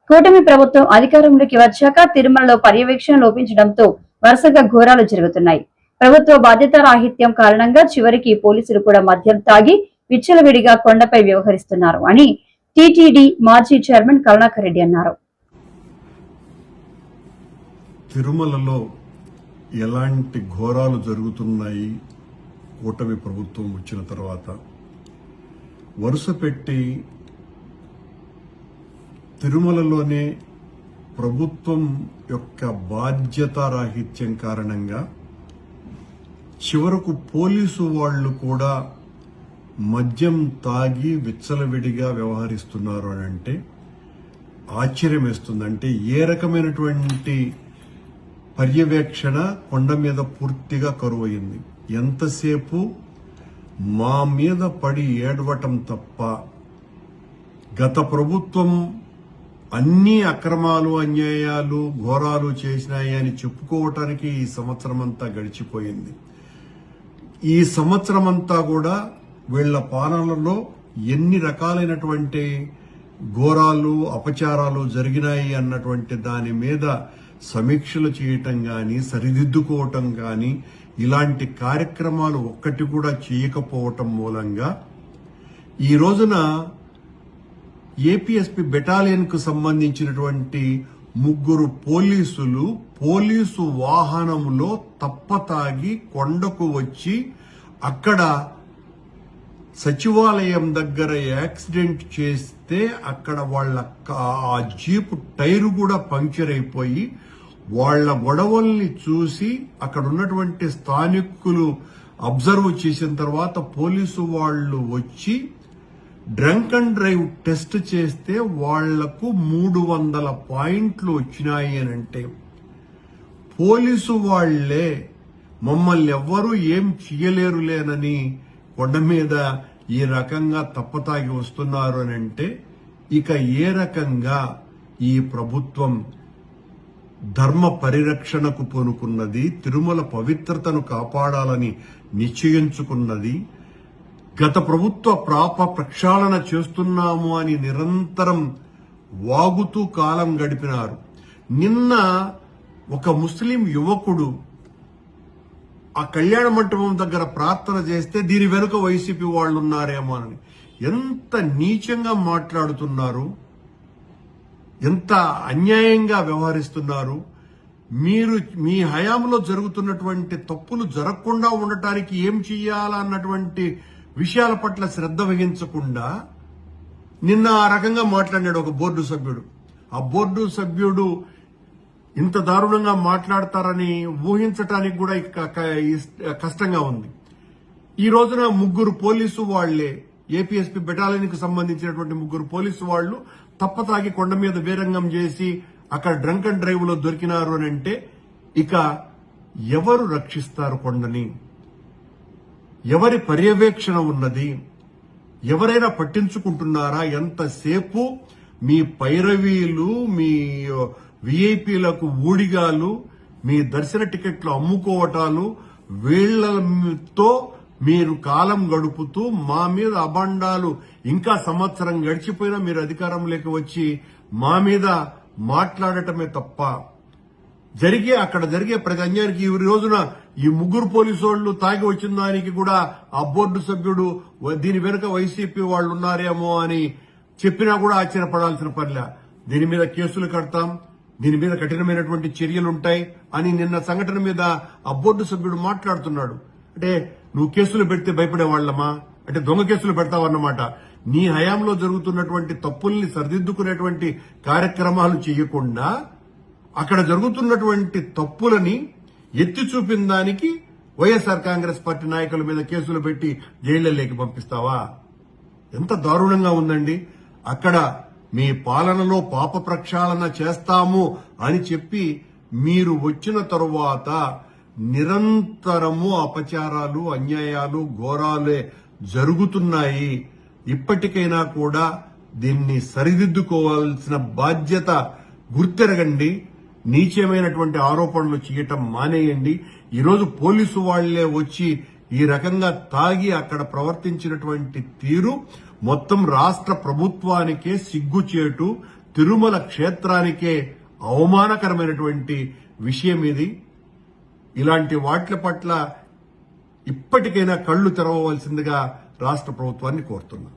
కూటమి ప్రభుత్వం అధికారంలోకి వచ్చాక తిరుమలలో పర్యవేక్షణ లోపించడంతో వరుసగా ఘోరాలు జరుగుతున్నాయి. ప్రభుత్వ బాధ్యతారాహిత్యం కారణంగా చివరికి పోలీసులు కూడా మద్యం తాగి విచ్చలవిడిగా కొండపై వ్యవహరిస్తున్నారు అని టీటీడీ మాజీ చైర్మన్ కరుణాకర్ రెడ్డి అన్నారు. తిరుమలలో ఎలాంటి ఘోరాలు జరుగుతున్నాయి కూటమి ప్రభుత్వం వచ్చిన తర్వాత వరుస పెట్టి తిరుమలలోనే ప్రభుత్వం యొక్క బాధ్యతారాహిత్యం కారణంగా చివరకు పోలీసు వాళ్లు కూడా మద్యం తాగి విచ్చలవిడిగా వ్యవహరిస్తున్నారు అని అంటే ఆశ్చర్యం వేస్తుందంటే ఏ రకమైనటువంటి పర్యవేక్షణ కొండ మీద పూర్తిగా కరువయింది. ఎంతసేపు మా మీద పడి ఏడవటం తప్ప గత ప్రభుత్వం అన్ని అక్రమాలు అన్యాయాలు ఘోరాలు చేసినాయి అని చెప్పుకోవటానికి ఈ సంవత్సరం అంతా గడిచిపోయింది. ఈ సంవత్సరం అంతా కూడా వీళ్ల పాలనలో ఎన్ని రకాలైనటువంటి ఘోరాలు అపచారాలు జరిగినాయి అన్నటువంటి దాని మీద సమీక్షలు చేయటం గాని సరిదిద్దుకోవటం గాని ఇలాంటి కార్యక్రమాలు ఒక్కటి కూడా చేయకపోవటం మూలంగా ఈ రోజున ఏపీఎస్పీ బెటాలియన్ కు సంబంధించినటువంటి 3 పోలీసులు పోలీసు వాహనంలో తప్పతాగి కొండకు వచ్చి అక్కడ సచివాలయం దగ్గర యాక్సిడెంట్ చేస్తే అక్కడ వాళ్ళ ఆ జీపు టైరు కూడా పంక్చర్ అయిపోయి వాళ్ల గొడవల్ని చూసి అక్కడ ఉన్నటువంటి స్థానికులు అబ్జర్వ్ చేసిన తర్వాత పోలీసు వాళ్లు వచ్చి డ్రంక్ అండ్ డ్రైవ్ టెస్ట్ చేస్తే వాళ్లకు 300 పాయింట్లు వచ్చినాయి అని అంటే పోలీసు వాళ్లే మమ్మల్ని ఎవ్వరూ ఏం చేయలేరులేనని కొండ మీద ఈ రకంగా తప్పతాగి వస్తున్నారు అని అంటే ఇక ఏ రకంగా ఈ ప్రభుత్వం ధర్మ పరిరక్షణకు పూనుకున్నది, తిరుమల పవిత్రతను కాపాడాలని నిశ్చయించుకున్నది, గత ప్రభుత్వ ప్రక్షాళన చేస్తున్నాము అని నిరంతరం వాగుతూ కాలం గడిపినారు. నిన్న ఒక ముస్లిం యువకుడు ఆ కళ్యాణ మంటపం దగ్గర ప్రార్థన చేస్తే దీని వెనుక వైసీపీ వాళ్ళు ఉన్నారేమో అని ఎంత నీచంగా మాట్లాడుతున్నారు, ఎంత అన్యాయంగా వ్యవహరిస్తున్నారు. మీరు మీ హయాంలో జరుగుతున్నటువంటి తప్పులు జరగకుండా ఉండటానికి ఏం చెయ్యాలన్నటువంటి విషయాల పట్ల శ్రద్ధ వహించకుండా నిన్న ఆ రకంగా మాట్లాడాడు ఒక బోర్డు సభ్యుడు. ఆ బోర్డు సభ్యుడు ఇంత దారుణంగా మాట్లాడతారని ఊహించటానికి కూడా కష్టంగా ఉంది. ఈ రోజున 3 పోలీసు వాళ్లే ఏపీఎస్పీ బెటాలియన్ కు సంబంధించినటువంటి 3 పోలీసు వాళ్లు తప్పతాగి కొండ మీద వీరంగం చేసి అక్కడ డ్రంక్ అండ్ డ్రైవ్ లో దొరికినారు అని అంటే ఇక ఎవరు రక్షిస్తారు కొండని? ఎవరి పర్యవేక్షణ ఉన్నది? ఎవరైనా పట్టించుకుంటున్నారా? ఎంతసేపు మీ పైరవీలు, మీ విఐపీలకు ఊడిగాలు, మీ దర్శన టికెట్లు అమ్ముకోవటాలు, వీళ్లతో మీరు కాలం గడుపుతూ మా మీద అబండాలు ఇంకా సంవత్సరం గడిచిపోయినా మీరు అధికారంలోకి వచ్చి మా మీద మాట్లాడటమే తప్ప అక్కడ జరిగే ప్రతి అన్యాయానికి ఈ రోజున ఈ 3 పోలీసు వాళ్లు తాగి వచ్చిన దానికి కూడా ఆ బోర్డు సభ్యుడు దీని వెనుక వైసీపీ వాళ్ళు ఉన్నారేమో అని చెప్పినా కూడా ఆశ్చర్యపడాల్సిన పనిలే. దీని మీద కేసులు కడతాం, దీని మీద కఠినమైనటువంటి చర్యలుంటాయి అని నిన్న సంఘటన మీద ఆ బోర్డు సభ్యుడు మాట్లాడుతున్నాడు. అంటే నువ్వు కేసులు పెడితే భయపడేవాళ్లమా? అంటే దొంగ కేసులు పెడతావన్నమాట. నీ హయాంలో జరుగుతున్నటువంటి తప్పుల్ని సరిదిద్దుకునేటువంటి కార్యక్రమాలు చేయకుండా అక్కడ జరుగుతున్నటువంటి తప్పులని ఎత్తి చూపిన దానికి వైఎస్ఆర్ కాంగ్రెస్ పార్టీ నాయకుల మీద కేసులు పెట్టి జైళ్లలోకి పంపిస్తావా? ఎంత దారుణంగా ఉందండి. అక్కడ మీ పాలనలో పాప ప్రక్షాళన చేస్తాము అని చెప్పి మీరు వచ్చిన తరువాత నిరంతరము అపచారాలు, అన్యాయాలు, ఘోరాలే జరుగుతున్నాయి. ఇప్పటికైనా కూడా దీన్ని సరిదిద్దుకోవాల్సిన బాధ్యత గుర్తెరగండి. నీచమైనటువంటి ఆరోపణలు చేయటం మానేయండి. ఈరోజు పోలీసు వాళ్లే వచ్చి ఈ రకంగా తాగి అక్కడ ప్రవర్తించినటువంటి తీరు మొత్తం రాష్ట్ర ప్రభుత్వానికే సిగ్గుచేటు. తిరుమల క్షేత్రానికే అవమానకరమైనటువంటి విషయం ఇది. ఇలాంటి వాట్ల పట్ల ఇప్పటికైనా కళ్లు తెరవవలసిందిగా రాష్ట్ర ప్రభుత్వాన్ని కోరుతున్నా.